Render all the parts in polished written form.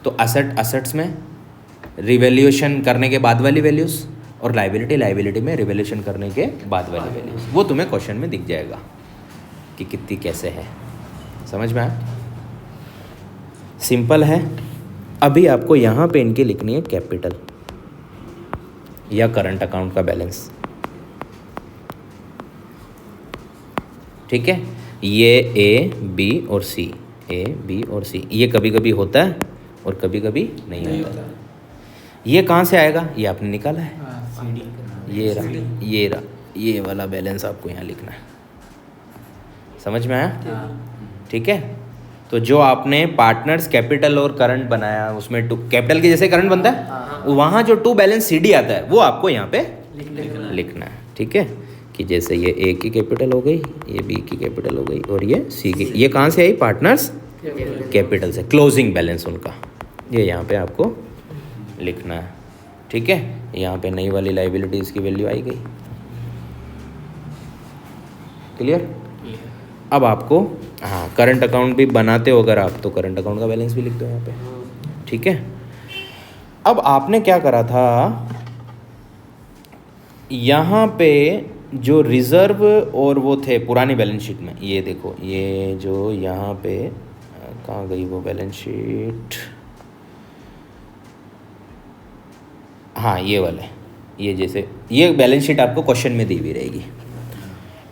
तो असेट्स में रिवैल्यूएशन करने के बाद वाली वैल्यूज़, और लाइबिलिटी में रिवैल्यूएशन करने के बाद वाली वैल्यूज़, वो तुम्हें क्वेश्चन में दिख जाएगा कि कितनी कैसे है। समझ में आया? सिंपल है। अभी आपको यहाँ पे इनकी लिखनी है कैपिटल या करंट अकाउंट का बैलेंस। ठीक है, ये ए बी और सी, ए बी और सी, ये कभी कभी होता है और कभी कभी नहीं होता। ये कहाँ से आएगा? ये आपने निकाला है, ये रहा, ये वाला बैलेंस आपको यहाँ लिखना है। समझ में आया? ठीक है, तो जो आपने पार्टनर्स कैपिटल और करंट बनाया, उसमें टू कैपिटल के जैसे करंट बनता है, वहाँ जो टू बैलेंस सीडी आता है वो आपको यहाँ पे लिखना है। ठीक है, कि जैसे ये ए की कैपिटल हो गई, ये बी की कैपिटल हो गई और ये सी की, ये कहाँ से आई? पार्टनर्स कैपिटल से, क्लोजिंग बैलेंस उनका, ये यहाँ पे आपको लिखना है। ठीक है, यहाँ पे नई वाली लाइबिलिटीज़ की वैल्यू आई गई। क्लियर? अब आपको हाँ करंट अकाउंट भी बनाते हो अगर आप, तो करंट अकाउंट का बैलेंस भी लिख दो यहाँ पे। ठीक है, अब आपने क्या करा था, यहाँ पे जो रिजर्व और वो थे पुरानी बैलेंस शीट में, ये देखो, ये जो यहाँ पे कहाँ गई वो बैलेंस शीट, हाँ ये वाले, ये जैसे ये बैलेंस शीट आपको क्वेश्चन में दी हुई रहेगी।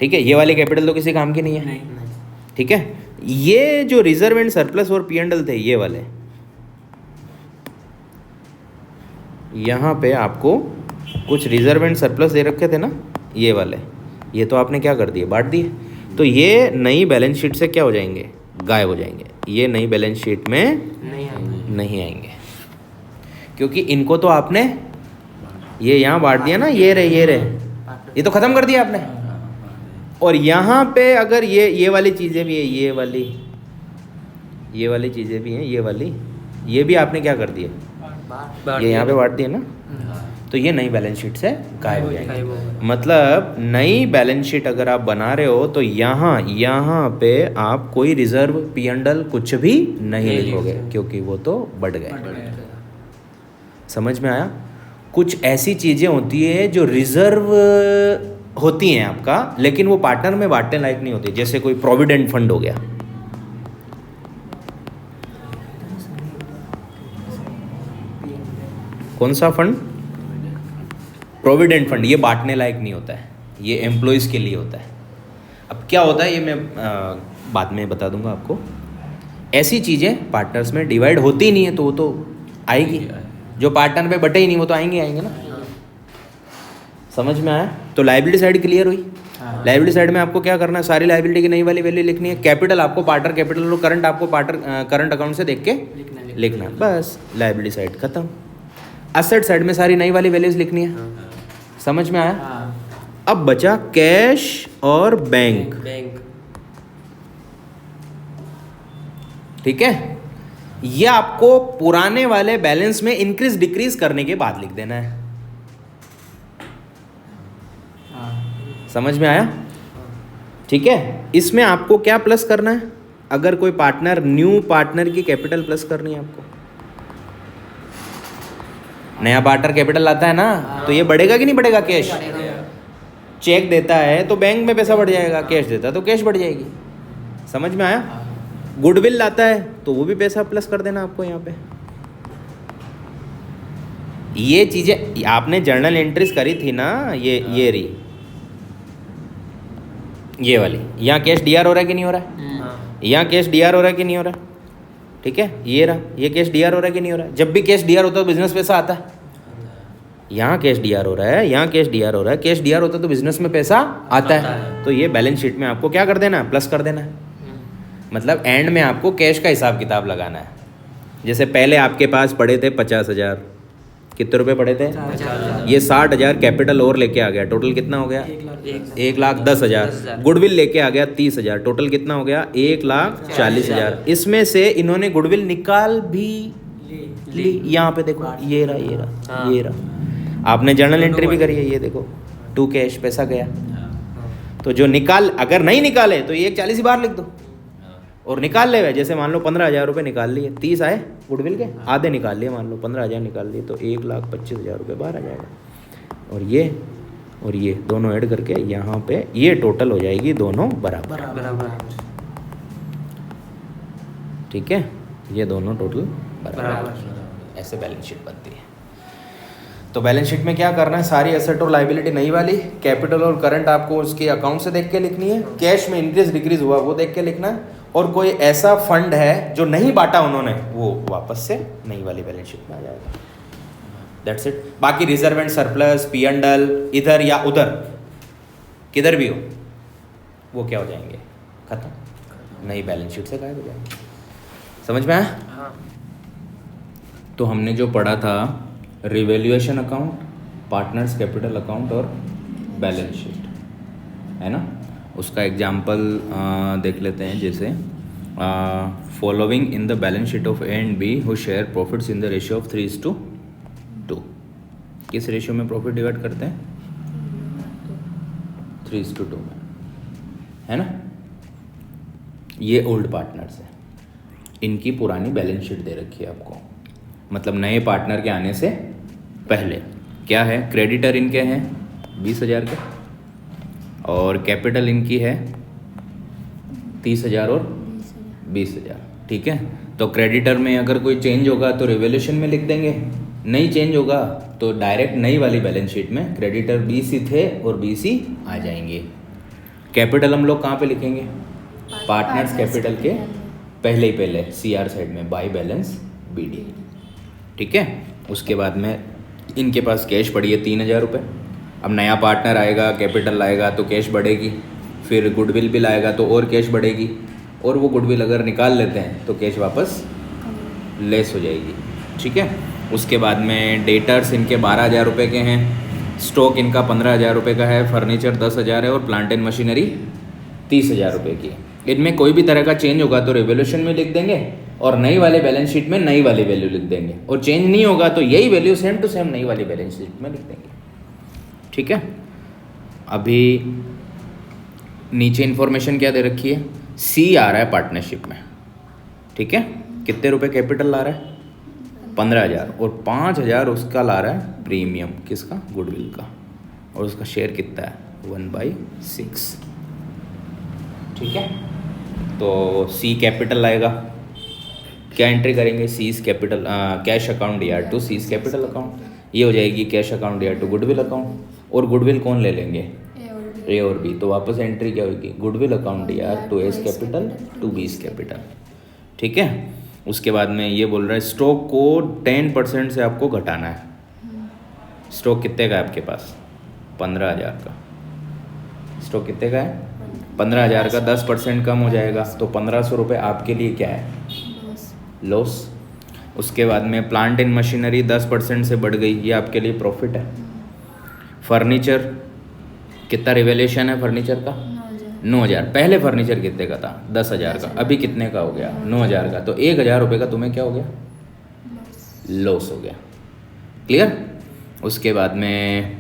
ठीक है, ये वाली कैपिटल तो किसी काम की नहीं है। ठीक है, ये जो रिजर्व एंड सरप्लस और P&L थे, ये वाले, यहाँ पे आपको कुछ रिजर्व एंड सरप्लस दे रखे थे ना, ये वाले, ये तो आपने क्या कर दिए? बांट दिए। तो ये नई बैलेंस शीट से क्या हो जाएंगे? गायब हो जाएंगे। ये नई बैलेंस शीट में नहीं आएंगे, क्योंकि इनको तो आपने ये यहाँ बांट दिया ना, ये रहे, ये तो ख़त्म कर दिया आपने। और यहाँ पे अगर ये वाली चीज़ें भी है, ये वाली चीज़ें भी हैं, ये भी आपने क्या कर दिए? ये यहाँ पे बांट दिए ना, तो ये नई बैलेंस शीट से गायब हो जाएंगे। मतलब नई बैलेंस शीट अगर आप बना रहे हो तो यहाँ पे आप कोई रिजर्व P&L कुछ भी नहीं लिखोगे, क्योंकि वो तो बढ़ गए। समझ में आया? कुछ ऐसी चीज़ें होती है जो रिजर्व होती हैं आपका, लेकिन वो पार्टनर में बांटने लायक नहीं होती। जैसे कोई प्रोविडेंट फंड हो गया, कौन सा फंड? प्रोविडेंट फंड, ये बांटने लायक नहीं होता है, ये एम्प्लॉयज़ के लिए होता है। अब क्या होता है ये मैं बाद में बता दूंगा आपको। ऐसी चीज़ें पार्टनर्स में डिवाइड होती ही नहीं है, तो वो तो आएगी। जो पार्टनर में बटे ही नहीं वो तो आएंगे ना। समझ में आया? तो लायबिलिटी साइड क्लियर हुई। लायबिलिटी साइड में आपको क्या करना है? सारी लायबिलिटी की नई वाली वैल्यू लिखनी है। कैपिटल आपको पार्टनर कैपिटल और करंट आपको करंट अकाउंट से देख के लिखना है, बस लायबिलिटी साइड खत्म। असेट साइड में सारी नई वाली वैल्यूज लिखनी है। समझ में आया? अब बचा कैश और बैंक। ठीक है, ये आपको पुराने वाले बैलेंस में इंक्रीज डिक्रीज करने के बाद लिख देना है। समझ में आया? ठीक है, इसमें आपको क्या प्लस करना है? अगर कोई पार्टनर, न्यू पार्टनर की कैपिटल प्लस करनी है आपको। नया पार्टनर कैपिटल आता है ना, तो ये बढ़ेगा कि नहीं बढ़ेगा? कैश चेक देता है तो बैंक में पैसा बढ़ जाएगा, कैश देता है तो कैश बढ़ जाएगी। समझ में आया? गुडविल लाता है तो वो भी पैसा प्लस कर देना आपको यहाँ पे। ये चीजें आपने जर्नल एंट्रीज करी थी ना, ये रही, ये वाली। यहाँ कैश डीआर हो रहा है कि नहीं हो रहा है? यहाँ कैश डीआर हो रहा है कि नहीं हो रहा है? ठीक है, ये रहा, ये कैश डीआर हो रहा है कि नहीं हो रहा है? जब भी कैश डीआर होता है तो बिजनेस पैसा आता है। यहाँ कैश डीआर हो रहा है, यहाँ कैश डीआर हो रहा है, कैश डीआर होता है तो बिजनेस में पैसा आता है। तो ये बैलेंस शीट में आपको क्या कर देना है? प्लस कर देना है। मतलब एंड में आपको कैश का हिसाब किताब लगाना है। जैसे पहले आपके पास पड़े थे 50,000, कितने रुपए पड़े थे? ये 60,000 कैपिटल और लेके आ गया, टोटल कितना हो गया? 1,10,000। गुडविल लेके आ गया 30,000, टोटल कितना हो गया? 1,40,000। इसमें से इन्होंने गुडविल निकाल भी ली। यहाँ पे देखो, ये रहा। आपने जर्नल एंट्री भी करी है, ये देखो, टू कैश पैसा गया। तो जो निकाल, अगर नहीं निकाले तो ये 1,40 ही बाहर लिख दो, और निकाल ले गए, जैसे मान लो 15,000 रुपये निकाल लिए, 30 आए गुडविल के, आधे निकाल लिए, मान लो 15,000 निकाल लिए, तो 1,25,000 रुपये बाहर आ जाएगा। और ये दोनों ऐड करके यहाँ पे ये टोटल हो जाएगी दोनों बराबर। ठीक है, ये दोनों टोटल बराबर। ऐसे बैलेंस शीट बनती है। तो बैलेंस शीट में क्या करना है, सारी एसेट और लाइबिलिटी नई वाली, कैपिटल और करंट आपको उसके अकाउंट से देख के लिखनी है, कैश में इंक्रीज डिक्रीज हुआ वो देख के लिखना है, और कोई ऐसा फंड है जो नहीं बांटा उन्होंने वो वापस से नई वाली बैलेंस शीट में आ जाएगा। That's it. बाकी reserve and surplus, P and L इधर या उधर किधर भी हो वो क्या हो जाएंगे, खत्म, नई बैलेंस शीट से गायब हो जाएंगे। समझ में आया? हाँ। तो हमने जो पढ़ा था revaluation account, partners capital account और बैलेंस शीट, है ना। उसका एग्जाम्पल देख लेते हैं, जैसे following in the balance sheet of A and B who share profits in the ratio of 3:2। किस रेशियो में प्रॉफिट डिवाइड करते हैं? 3:2 में, है ना। ये ओल्ड पार्टनर्स है, इनकी पुरानी बैलेंस शीट दे रखी है आपको, मतलब नए पार्टनर के आने से पहले। क्या है, क्रेडिटर इनके हैं 20,000 के, और कैपिटल इनकी है 30,000 और 20,000। ठीक है, तो क्रेडिटर में अगर कोई चेंज होगा तो रिवैल्यूएशन में लिख देंगे, नहीं चेंज होगा तो डायरेक्ट नई वाली बैलेंस शीट में क्रेडिटर 20 ही थे और 20 ही आ जाएंगे। कैपिटल हम लोग कहाँ पे लिखेंगे? पार्टनर्स कैपिटल के पहले CR साइड में, बाई बैलेंस BD। ठीक है, उसके बाद में इनके पास कैश पड़ी है 3,000 रुपये। अब नया पार्टनर आएगा, कैपिटल लाएगा तो कैश बढ़ेगी, फिर गुडविल भी लाएगा तो और कैश बढ़ेगी, और वो गुडविल अगर निकाल लेते हैं तो कैश वापस लेस हो जाएगी। ठीक है, उसके बाद में डेटर्स इनके 12,000 रुपये के हैं, स्टॉक इनका 15,000 रुपये का है, फर्नीचर 10,000 है, और प्लांट एंड मशीनरी 30,000 रुपये की है। इनमें कोई भी तरह का चेंज होगा तो रिवैल्यूएशन में लिख देंगे, और नई वाले बैलेंस शीट में नई वाली वैल्यू लिख देंगे, और चेंज नहीं होगा तो यही वैल्यू सेम टू सेम नई वाली बैलेंस शीट में लिख देंगे। ठीक है, अभी नीचे इन्फॉर्मेशन क्या दे रखी है, C आ रहा है पार्टनरशिप में। ठीक है, कितने रुपए कैपिटल ला रहा है? 15,000, और 5,000 उसका ला रहा है प्रीमियम, किसका? गुडविल का, और उसका शेयर कितना है? 1/6। ठीक है, तो C कैपिटल लाएगा, क्या एंट्री करेंगे? C is capital, cash account DR to C is capital account, ये हो जाएगी cash account DR to goodwill account, और गुडविल कौन ले लेंगे? A और B, तो वापस एंट्री क्या होगी? Goodwill account DR to S capital to B capital. ठीक है, उसके बाद में ये बोल रहा है स्टॉक को 10% से आपको घटाना है। स्टॉक कितने का है आपके पास? 15,000 का। स्टॉक कितने का है? 15,000 का 10% कम हो जाएगा तो 1,500 रुपये आपके लिए क्या है? लॉस। उसके बाद में प्लांट एंड मशीनरी 10% से बढ़ गई, ये आपके लिए प्रॉफिट है। फर्नीचर कितना रिवैल्यूएशन है फर्नीचर का? 9,000। पहले फर्नीचर कितने का था? 10,000 का, अभी कितने का हो गया? 9,000 का। तो 1,000 रुपये का तुम्हें क्या हो गया? लॉस हो गया। क्लियर? उसके बाद में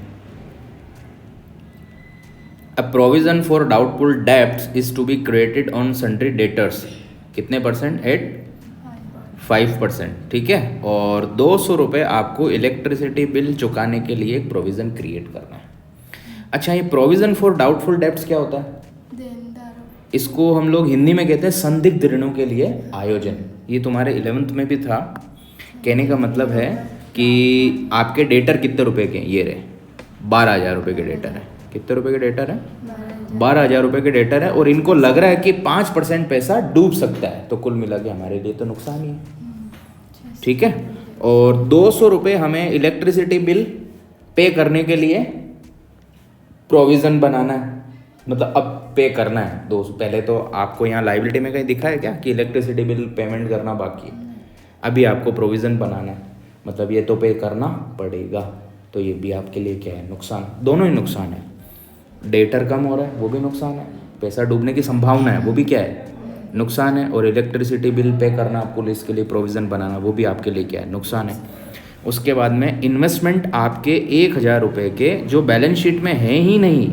a provision for doubtful debts is to be created on sundry debtors, कितने परसेंट? 5%। ठीक है, और 200 रुपये आपको इलेक्ट्रिसिटी बिल चुकाने के लिए एक प्रोविज़न क्रिएट करना है। अच्छा, ये प्रोविज़न फॉर डाउटफुल डेब्ट्स क्या होता है? इसको हम लोग हिंदी में कहते हैं संदिग्ध ऋणों के लिए आयोजन। ये तुम्हारे 11th में भी था। कहने का मतलब है कि आपके डेटर कितने रुपए के? ये रहे 12,000 रुपये के डेटर है। कितने रुपए के डेटर है? 12,000 रुपये के डेटर है, और इनको लग रहा है कि 5% पैसा डूब सकता है, तो कुल मिला के हमारे लिए तो नुकसान ही है। ठीक है, और 200 रुपये हमें इलेक्ट्रिसिटी बिल पे करने के लिए प्रोविज़न बनाना है, मतलब अब पे करना है 200। पहले तो आपको यहाँ लाइबिलिटी में कहीं दिखा है क्या कि इलेक्ट्रिसिटी बिल पेमेंट करना बाकी है? अभी आपको प्रोविज़न बनाना है, मतलब ये तो पे करना पड़ेगा। तो ये भी आपके लिए क्या है? नुकसान। दोनों ही नुकसान है। डेटर कम हो रहा है वो भी नुकसान है, पैसा डूबने की संभावना है वो भी क्या है? नुकसान है। और इलेक्ट्रिसिटी बिल पे करना आपको, इसके लिए प्रोविज़न बनाना, वो भी आपके लिए क्या है? नुकसान है। उसके बाद में इन्वेस्टमेंट आपके 1,000 रुपये के जो बैलेंस शीट में है ही नहीं,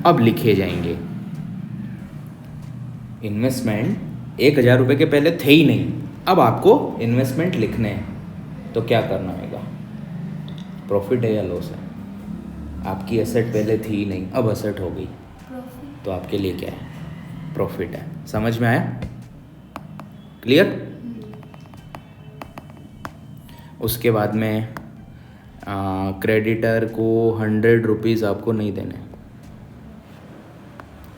अब लिखे जाएंगे। इन्वेस्टमेंट 1,000 रुपये के पहले थे ही नहीं, अब आपको इन्वेस्टमेंट लिखने हैं, तो क्या करना होगा? प्रॉफिट है या लॉस है? आपकी एसेट पहले थी ही नहीं, अब एसेट हो गई, तो आपके लिए क्या है? प्रॉफिट है। समझ में आया? क्लियर? उसके बाद में क्रेडिटर को 100 रुपीज़ आपको नहीं देने,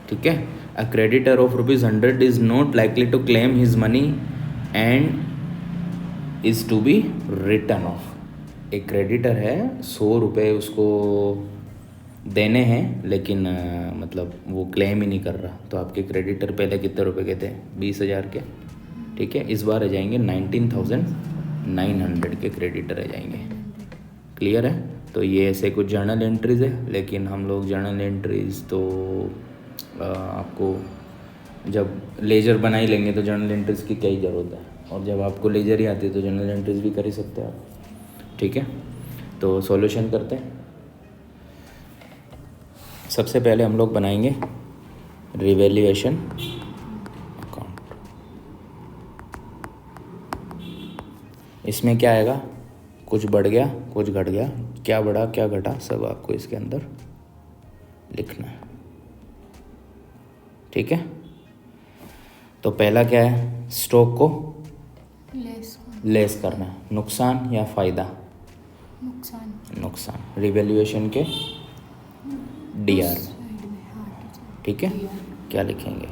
ठीक है? A creditor of ₹100 is not likely to claim his money and is to be return off. एक क्रेडिटर है, 100 रुपये उसको देने हैं, लेकिन मतलब वो क्लेम ही नहीं कर रहा, तो आपके क्रेडिटर पहले कितने रुपए के थे? 20,000 के, ठीक है? इस बार आ जाएंगे 19,900 के क्रेडिटर आ जाएंगे। क्लियर है? तो ये ऐसे कुछ जर्नल एंट्रीज़ है, लेकिन हम लोग जर्नल एंट्रीज़ तो आपको जब लेजर बना ही लेंगे तो जर्नल एंट्रीज़ की क्या ही ज़रूरत है, और जब आपको लेजर ही आती है तो जर्नल एंट्रीज़ भी कर ही सकते हैं आप, ठीक है? तो सॉल्यूशन करते हैं। सबसे पहले हम लोग बनाएंगे रिवैल्यूएशन अकाउंट। इसमें क्या आएगा? कुछ बढ़ गया, कुछ घट गया, क्या बढ़ा क्या घटा, सब आपको इसके अंदर लिखना है, ठीक है? तो पहला क्या है? स्टॉक को लेस करना है। नुकसान या फ़ायदा? नुकसान। रिवैल्यूएशन के DR, ठीक है? क्या लिखेंगे?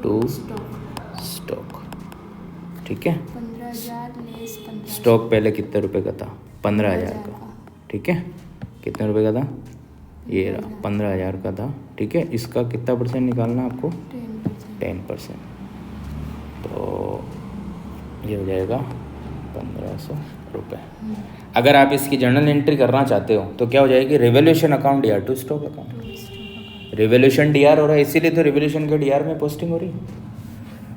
टू स्टॉक, ठीक है? 15,000 लेस 15,000। स्टॉक पहले कितने रुपए का था? 15,000 का, ठीक है? कितने रुपए का था? ये रहा 15,000 का था, ठीक है? इसका कितना % निकालना आपको? 10%। तो ये हो जाएगा 1,500 रुपये। अगर आप इसकी जर्नल एंट्री करना चाहते हो तो क्या हो जाएगी? Revaluation account DR to stock account. Revaluation DR हो रहा है, इसीलिए तो रिवैल्यूएशन के DR में पोस्टिंग हो रही है।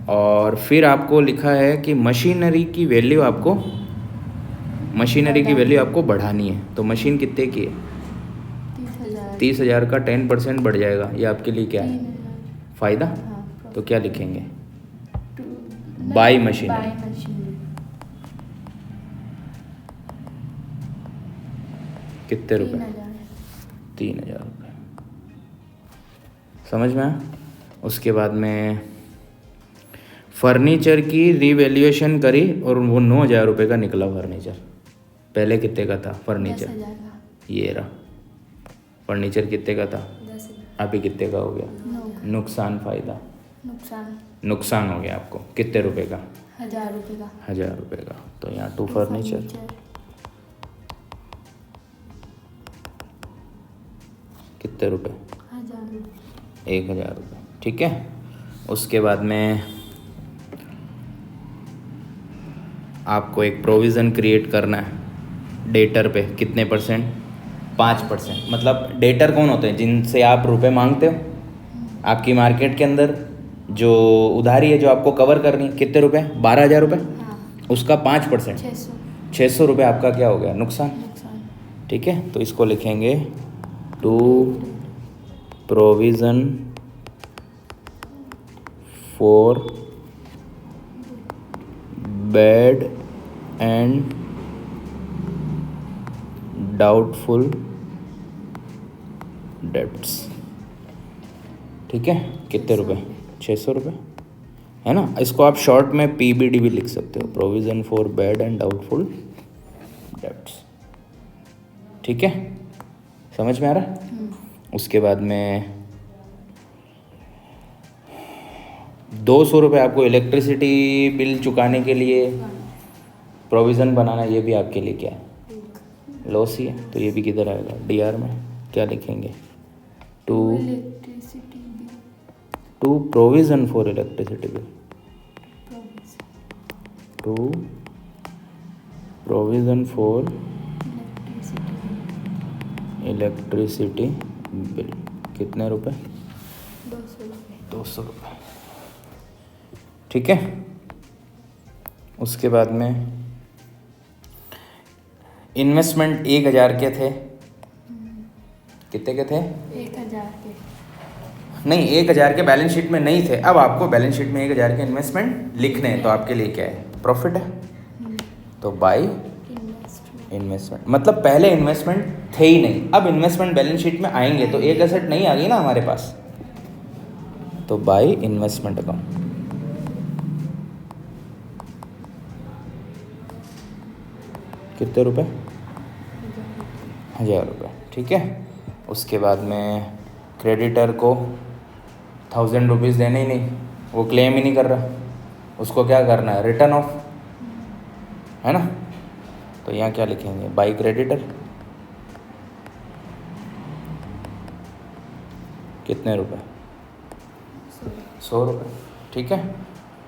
और फिर आपको लिखा है कि मशीनरी की वैल्यू आपको बढ़ानी है। तो मशीन कितने की है? 30,000 का 10% बढ़ जाएगा, ये आपके लिए क्या है? फ़ायदा। तो क्या लिखेंगे? Bye machinery. कितने रुपए? 3,000 रुपये। समझ में आया? उसके बाद में फर्नीचर की रिवैल्यूएशन करी और वो 9,000 रुपये का निकला फर्नीचर। पहले कितने का था फर्नीचर? ये रहा फर्नीचर कितने का था? 10,000। अभी कितने का हो गया? नुकसान फ़ायदा? नुकसान हो गया आपको। कितने रुपए का? 1,000 रुपये का। 1,000 रुपये का। तो यहाँ टू फर्नीचर कितने रुपए? 1,000 रुपये, ठीक है? उसके बाद में आपको एक प्रोविज़न क्रिएट करना है डेटर पे। कितने %? 5%। मतलब डेटर कौन होते हैं? जिनसे आप रुपए मांगते हो। आपकी मार्केट के अंदर जो उधारी है जो आपको कवर करनी, कितने रुपए? 12,000 रुपये। उसका 5% 600 रुपये आपका क्या हो गया? नुकसान, ठीक है? तो इसको लिखेंगे to provision for bad and doubtful debts, ठीक है? कितने रुपए? 600 रुपये, है ना? इसको आप शॉर्ट में PBD भी लिख सकते हो, provision for bad and doubtful debts, ठीक है? समझ में आ रहा है? उसके बाद में 200 रुपये आपको इलेक्ट्रिसिटी बिल चुकाने के लिए प्रोविज़न बनाना। ये भी आपके लिए क्या है? लॉस ही है। तो ये भी किधर आएगा? DR में। क्या लिखेंगे? To provision for electricity bill. To provision for electricity bill. कितने रुपए? 200 रुपये, ठीक है? उसके बाद में इन्वेस्टमेंट 1,000 के थे। कितने के थे? 1,000 के। नहीं 1000 के बैलेंस शीट में नहीं थे, अब आपको बैलेंस शीट में 1000 के इन्वेस्टमेंट लिखने हैं, तो आपके लिए क्या है, प्रॉफिट है। तो बाय इन्वेस्टमेंट, मतलब पहले इन्वेस्टमेंट थे ही नहीं, अब इन्वेस्टमेंट बैलेंस शीट में आएंगे तो एक एसेट नहीं आ गई ना हमारे पास, तो बाय इन्वेस्टमेंट अकाउंट। कितने रुपए, 1000 रुपये, ठीक है। उसके बाद में क्रेडिटर को 1000 रुपीज़ देने ही नहीं, वो क्लेम ही नहीं कर रहा, उसको क्या करना है, रिटर्न ऑफ, है ना। तो यहाँ क्या लिखेंगे, बाय क्रेडिटर, कितने रुपए, 100 रुपये, ठीक है।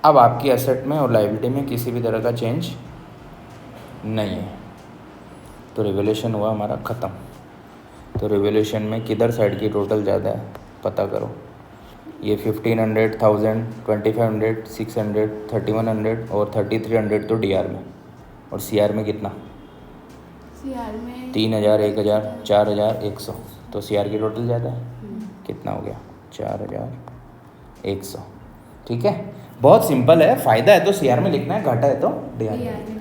अब आपकी एसेट में और लायबिलिटी में किसी भी तरह का चेंज नहीं है, तो रिवैल्यूएशन हुआ हमारा ख़त्म। तो रिवैल्यूएशन में किधर साइड की टोटल ज़्यादा है पता करो, ये 1500, 1000, 2500, 600, 3100 और 3300 तो डीआर में, और सीआर में कितना, सीआर में 3000, 1000, 4100, तो सीआर की टोटल ज़्यादा है, कितना हो गया, 4100, ठीक है। बहुत सिंपल है, फ़ायदा है तो सीआर में लिखना है, घाटा है तो डीआर में,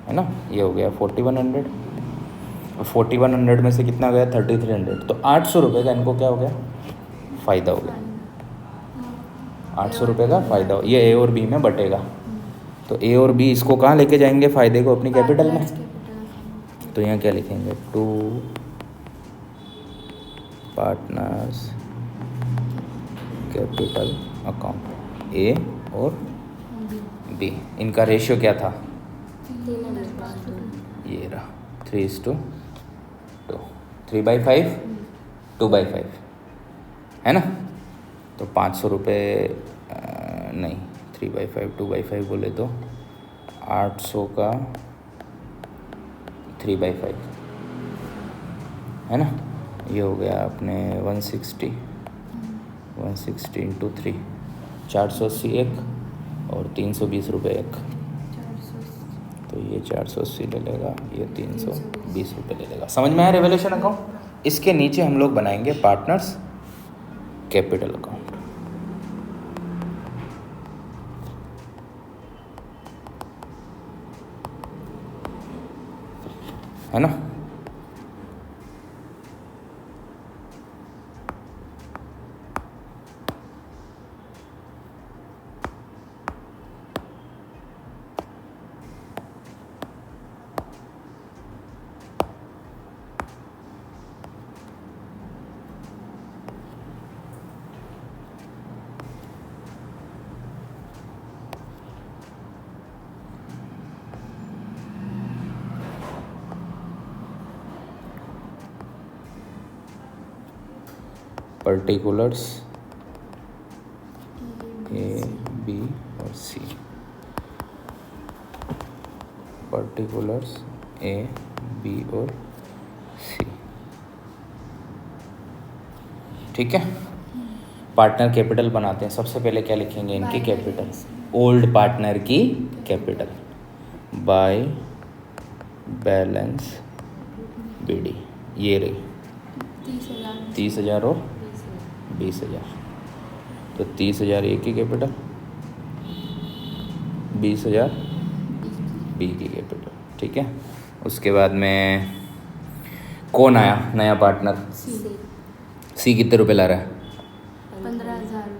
है ना। ये हो गया 4100, और 4100 में से कितना गया, 3300, तो 800 रुपये का इनको क्या हो गया, फ़ायदा हो गया, 800 रुपये का फ़ायदा हो, ये ए और बी में बटेगा। तो ए और बी इसको कहाँ लेके जाएंगे फ़ायदे को, अपनी कैपिटल में। तो यहाँ क्या लिखेंगे, 2 पार्टनर्स कैपिटल अकाउंट, ए और बी, इनका रेशियो क्या था, ये रहा 3:2, 3/5, 2/5, है ना। तो 500 रुपये नहीं, 3/5, 2/5 बोले तो 800 का 3/5, है ना। ये हो गया अपने 160 इंटू 3, 480 एक और 320 रुपये एक, तो ये 480 ले लेगा, ये 320 रुपये ले लेगा। समझ में आया रिवैल्यूएशन अकाउंट। इसके नीचे हम लोग बनाएंगे पार्टनर्स कैपिटल अकाउंट, है ना। पर्टिकुलर्स ए बी और सी, पर्टिकुलर्स ए बी और सी, ठीक है। पार्टनर कैपिटल बनाते हैं, सबसे पहले क्या लिखेंगे, इनकी कैपिटल, ओल्ड पार्टनर की कैपिटल, बाय बैलेंस बीडी, ये रही 30,000 और 20,000, तो 30,000 ए की कैपिटल, 20,000 बी की कैपिटल, ठीक है। उसके बाद में कौन आया नया पार्टनर, सी कितने रुपए ला रहा है,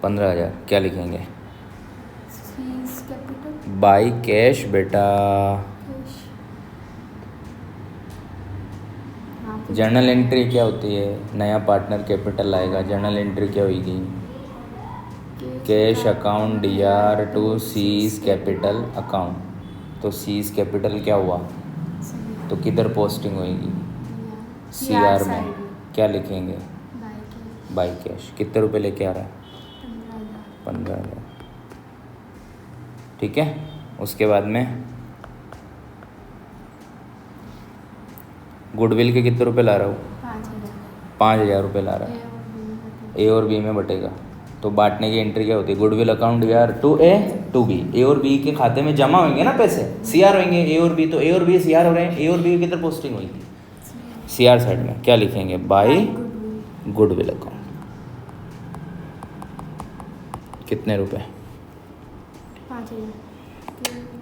15,000, क्या लिखेंगे, बाय कैश बेटा। जर्नल एंट्री क्या होती है, नया पार्टनर कैपिटल लाएगा, जर्नल एंट्री क्या होगी, cash account DR to C's capital account, तो सीज कैपिटल क्या हुआ, तो किधर पोस्टिंग होगी, सीआर में, क्या लिखेंगे, बाय कैश। कितने रुपए लेके आ रहा है, 15,000, ठीक है। उसके बाद में गुडविल के कितने रुपए ला रहा हूँ, 5,000 रुपये ला रहा है, ए और बी में बटेगा, तो बांटने की एंट्री क्या होती है, गुडविल अकाउंट यार टू ए टू बी, ए और बी के खाते में जमा होंगे ना पैसे, सीआर होंगे ए और बी, तो ए और बी सीआर हो रहे हैं, ए और बी किधर पोस्टिंग हुई थी, सीआर साइड में, क्या लिखेंगे, बाय गुडविल अकाउंट, कितने रुपए? 5,000।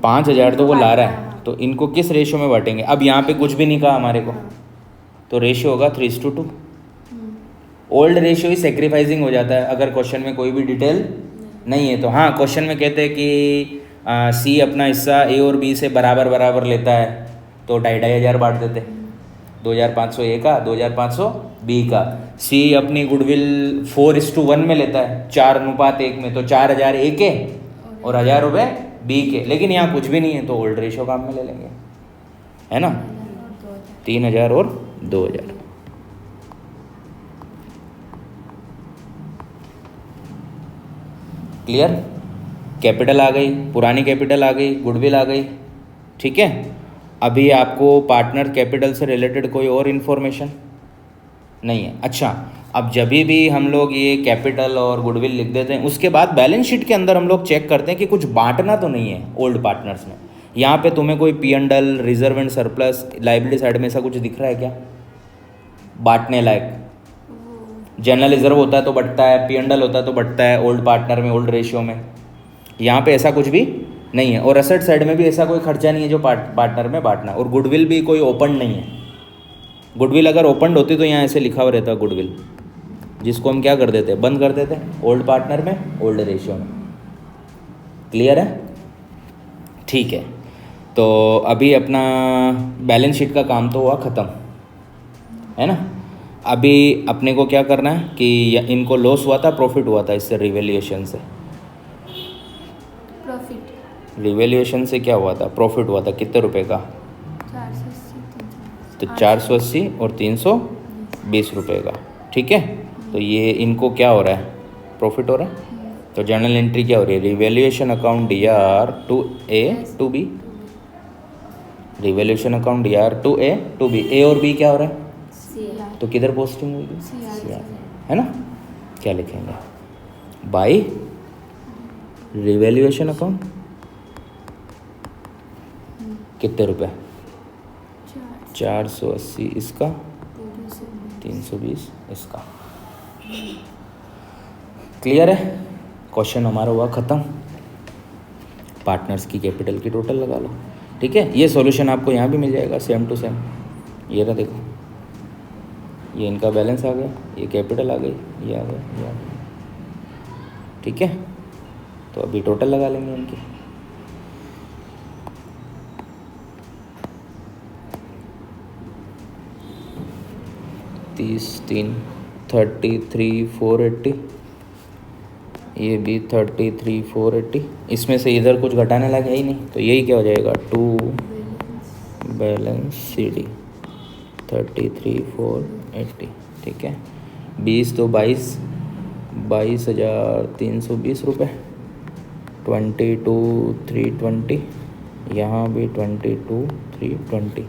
5,000 तो वो ला रहा है, हाँ। तो इनको किस रेशियो में बांटेंगे? अब यहाँ पे कुछ भी नहीं कहा हमारे को, हाँ। तो रेशियो होगा 3:2। हम्म। ओल्ड रेशियो ही सेक्रीफाइसिंग हो जाता है अगर क्वेश्चन में कोई भी डिटेल नहीं है तो। हाँ, क्वेश्चन में कहते हैं कि सी अपना हिस्सा ए और बी से बराबर बराबर लेता है, तो 2,500 बांट देते, 2,500 ए का, 2,500 बी का। सी अपनी गुडविल 4:1 में लेता है, 4:1 में, तो 4,000 ए के और 1,000 रुपये बी के। लेकिन यहाँ कुछ भी नहीं है तो ओल्ड रेशियो काम में ले लेंगे, है ना? 3,000 और 2,000। क्लियर? कैपिटल आ गई, पुरानी कैपिटल आ गई, गुडविल आ गई, ठीक है। अभी आपको पार्टनर कैपिटल से रिलेटेड कोई और इन्फॉर्मेशन नहीं है? अच्छा, अब जब भी हम लोग ये कैपिटल और गुडविल लिख देते हैं, उसके बाद बैलेंस शीट के अंदर हम लोग चेक करते हैं कि कुछ बांटना तो नहीं है ओल्ड पार्टनर्स में। यहाँ पे तुम्हें कोई P&L, reserve and surplus, liability side में ऐसा कुछ दिख रहा है क्या बांटने लायक? जनरल रिजर्व होता है तो बढ़ता है, P&L होता है तो बढ़ता है ओल्ड पार्टनर में, ओल्ड रेशियो में। यहाँ पे ऐसा कुछ भी नहीं है। और असेट साइड में भी ऐसा कोई खर्चा नहीं है जो पार्टनर में बांटना। और गुडविल भी कोई ओपन नहीं है। गुडविल अगर ओपन होती तो यहाँ ऐसे लिखा हुआ रहता गुडविल, जिसको हम क्या कर देते, बंद कर देते ओल्ड पार्टनर में, ओल्ड रेशियो में। क्लियर है? ठीक है, तो अभी अपना बैलेंस शीट का काम तो हुआ ख़त्म, है ना? अभी अपने को क्या करना है कि इनको लॉस हुआ था, प्रॉफिट हुआ था इससे, रिवैल्यूएशन से? प्रॉफिट। रिवैल्यूएशन से क्या हुआ था? प्रॉफिट हुआ था कितने रुपए का? 480, तो 480 और 320 रुपये का, ठीक है। तो ये इनको क्या हो रहा है? प्रॉफिट हो रहा है। तो जर्नल एंट्री क्या हो रही है? Revaluation account DR to A to B, revaluation account DR to A to B। A और B क्या हो रहा है? तो किधर पोस्टिंग होगी? CR, है ना? क्या लिखेंगे? बाय रिवैल्यूएशन अकाउंट कितने रुपए? 480 इसका, 320 इसका। क्लियर है? क्वेश्चन हमारा हुआ ख़त्म। पार्टनर्स की कैपिटल की टोटल लगा लो, ठीक है। ये सॉल्यूशन आपको यहाँ भी मिल जाएगा, सेम टू सेम। ये रहा, देखो, ये इनका बैलेंस आ गया, ये कैपिटल आ गई, ये आ गया, ये आ गया, ठीक है। तो अभी टोटल लगा लेंगे इनकी। तीस 3 33,480, ये भी 33,480। इसमें से इधर कुछ घटाने लगा ही नहीं, तो यही क्या हो जाएगा? 2 बैलेंस CD 33,480, ठीक है। 20 तो 22,320 रुपये, 22,320, यहाँ भी 22,320।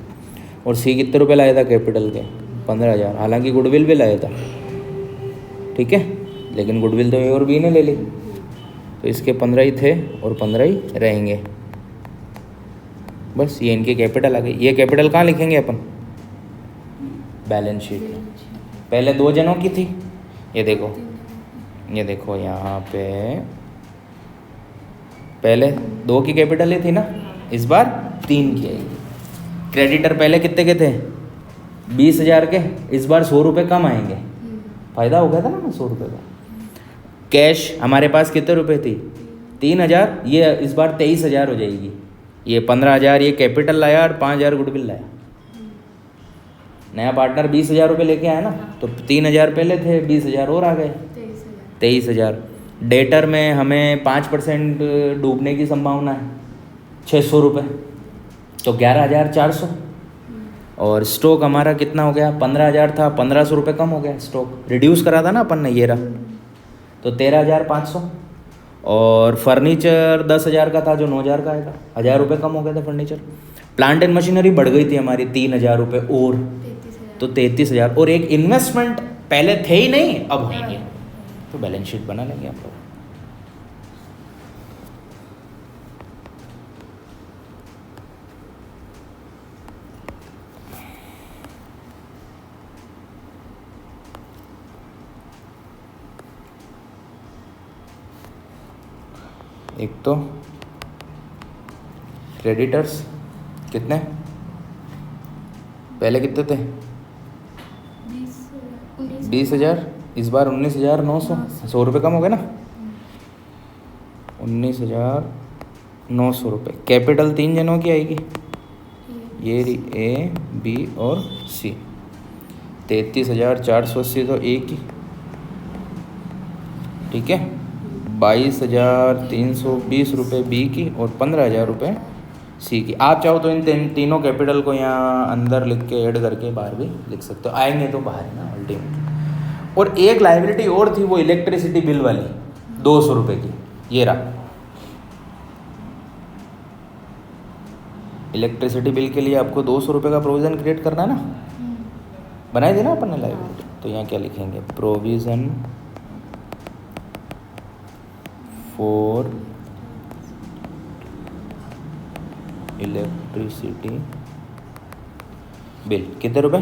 और C कितने रुपए लाया था कैपिटल के? 15,000। हालांकि गुडविल भी लाया था, ठीक है, लेकिन गुडविल तो A और B ने ले ली, तो इसके 15 ही थे और 15 ही रहेंगे। बस ये इनकी कैपिटल आ गई। ये कैपिटल कहाँ लिखेंगे अपन? बैलेंस शीट में। पहले 2 जनों की थी, ये देखो, ये देखो यहाँ पे पहले 2 की कैपिटल ही थी ना, इस बार 3 की आएगी। क्रेडिटर पहले कितने के थे? 20,000 के, इस बार 100 रुपये कम आएंगे। फ़ायदा हो गया था ना 100 रुपये का। कैश हमारे पास कितने रुपए थी? 3,000, ये इस बार 23,000 हो जाएगी। ये 15,000 ये कैपिटल लाया और 5,000 गुडविल लाया। नया पार्टनर 20,000 रुपये लेके आया ना, तो 3,000 पहले थे, 20,000 और आ गए, 23,000। डेटर में हमें 5% डूबने की संभावना है, 600 रुपये, तो 11,400। और स्टॉक हमारा कितना हो गया? 15,000 था, 1,500 रुपये कम हो गया। स्टॉक रिड्यूस करा था ना अपन ने, ये रहा, तो 13,500। और फर्नीचर 10,000 का था, जो 9,000 का आएगा, 1,000 रुपये कम हो गया था फर्नीचर। प्लांट एंड मशीनरी बढ़ गई थी हमारी 3,000 रुपये और, तो 33,000। और एक इन्वेस्टमेंट पहले थे ही नहीं, अब होंगे, तो बैलेंस शीट बना लेंगे आप लोग। एक तो क्रेडिटर्स कितने, पहले कितने थे? 20,000, इस बार 19,900, 100 रुपये कम हो गए ना। 19,900 रुपये। कैपिटल 3 जनों की आएगी, ये रही ए, बी और सी। 33,480 तो ए की, ठीक है। 22,320 रुपये बी की और 15,000 रुपये सी की। आप चाहो तो इन तीनों कैपिटल को यहाँ अंदर लिख के ऐड करके बाहर भी लिख सकते हो, आएंगे तो बाहर ही ना अल्टीमेट। और एक लाइबिलिटी और थी, वो इलेक्ट्रिसिटी बिल वाली 200 रुपये की, ये रहा। इलेक्ट्रिसिटी बिल के लिए आपको 200 रुपये का प्रोविज़न क्रिएट करना है ना, बनाई थी ना अपन ने लाइबिलिटी। तो यहाँ क्या लिखेंगे, प्रोविज़न फॉर इलेक्ट्रिसिटी बिल, कितने रुपए?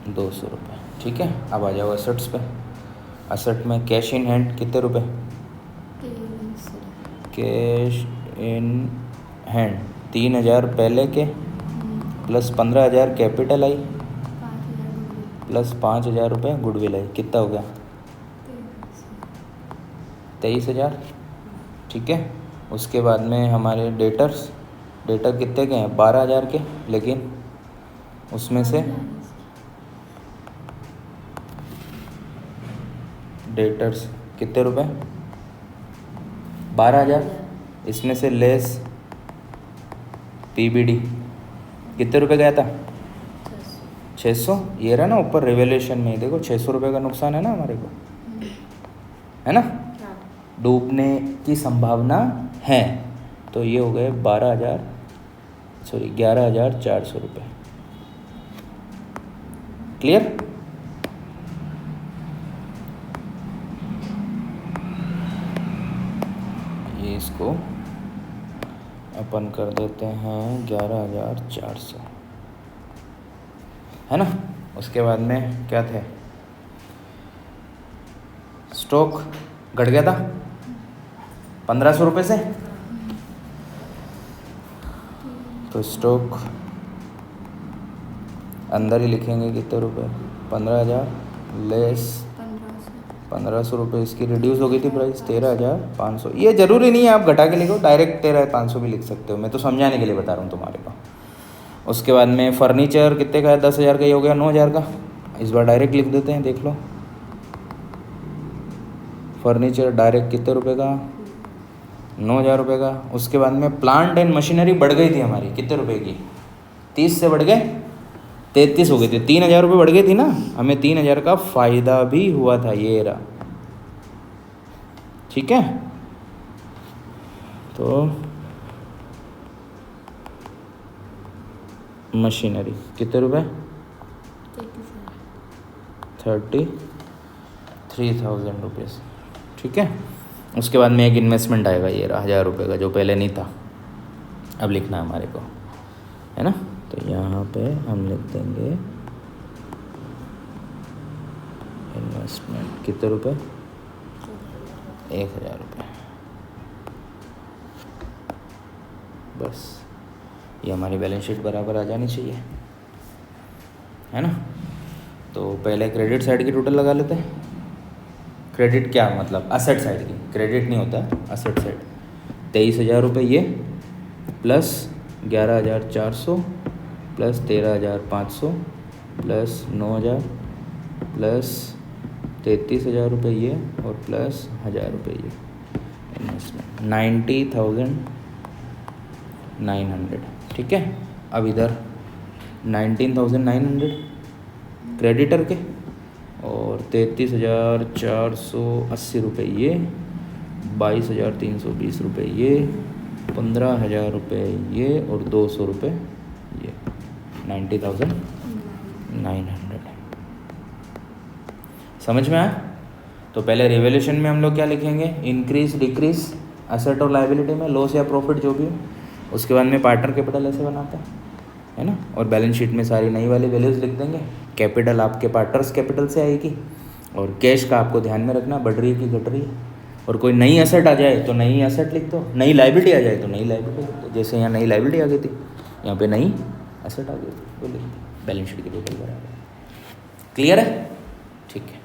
200 रुपये, ठीक है। अब आ जाओ असेट्स पे। असेट में कैश इन हैंड कितने रुपए? कैश इन हैंड 3,000 पहले के, प्लस 15,000 कैपिटल आई, प्लस 5,000 रुपये गुडविल आई, कितना हो गया? 23,000, ठीक है। उसके बाद में हमारे डेटर कितने के हैं? 12,000 के, लेकिन उसमें से डेटर्स कितने रुपए? 12,000, इसमें से लेस पीबीडी कितने रुपए गया था? 600। ये रहा ना ऊपर रिवैल्यूएशन में, देखो 600 रुपये का नुकसान है ना हमारे को, है ना, डूबने की संभावना है। तो ये हो गए 11,400 रुपये। क्लियर? ये इसको अपन कर देते हैं 11,400, है ना। उसके बाद में क्या थे? स्टॉक घट गया था 1,500 रुपये से, तो स्टॉक अंदर ही लिखेंगे कितने रुपए? 15,000 लेस 1,500 रुपये, इसकी रिड्यूस हो गई थी प्राइस 13,500। ये ज़रूरी नहीं है आप घटा के लिखो, डायरेक्ट 13,500 भी लिख सकते हो, मैं तो समझाने के लिए बता रहा हूँ तुम्हारे को। उसके बाद में फर्नीचर कितने का है? 10,000 का ही हो गया, 9,000 का। इस बार डायरेक्ट लिख देते हैं, देख लो। फर्नीचर डायरेक्ट कितने रुपए का? 9,000 रुपये का। उसके बाद में प्लांट एंड मशीनरी बढ़ गई थी हमारी, कितने रुपए की? 30 से बढ़ गए 33 हो गई थी, 3,000 रुपये बढ़ गई थी ना, हमें 3,000 का फ़ायदा भी हुआ था, ये रहा, ठीक है। तो मशीनरी कितने रुपए? 33,000 रुपीज़, ठीक है। उसके बाद में एक इन्वेस्टमेंट आएगा, ये रहा 1,000 रुपये का, जो पहले नहीं था, अब लिखना है हमारे को, है ना। तो यहाँ पे हम लिख देंगे इन्वेस्टमेंट कितने रुपए? 1,000 रुपये, बस। ये हमारी बैलेंस शीट बराबर आ जानी चाहिए, है ना। तो पहले क्रेडिट साइड की टोटल लगा लेते हैं। क्रेडिट क्या मतलब? असेट साइड की, क्रेडिट नहीं होता, असेट साइड। 23,000 रुपये ये, प्लस 11,400, प्लस 13,500, प्लस 9,000, प्लस 33,000 रुपये ये, और प्लस 1,000 रुपये ये इन्वेस्टमेंट, 90,900, ठीक है। अब इधर 19,900 क्रेडिटर के, और 33,480 रुपये ये, 22,320 रुपये ये, 15,000 रुपये ये, और 200 रुपये ये, 90,900। समझ में आया? तो पहले रिवैल्यूएशन में हम लोग क्या लिखेंगे? इंक्रीज डिक्रीज असेट और लायबिलिटी में, लॉस या प्रॉफिट जो भी हो। उसके बाद में पार्टनर कैपिटल ऐसे बनाता है ना। और बैलेंस शीट में सारी नई वाली वैल्यूज़ लिख देंगे। कैपिटल आपके पार्टनर्स कैपिटल से आएगी, और कैश का आपको ध्यान में रखना, बढ़ रही है कि घट रही है, और कोई नई एसेट आ जाए तो नई एसेट लिख दो, नई लाइबिलिटी आ जाए तो नई लाइबिलिटी लिख दो। जैसे यहाँ नई लाइबिलिटी आ गई थी, यहाँ पे नई एसेट आ गई थी, वो लिख दो, बैलेंस शीट के टोटल बराबर। क्लियर है? ठीक है।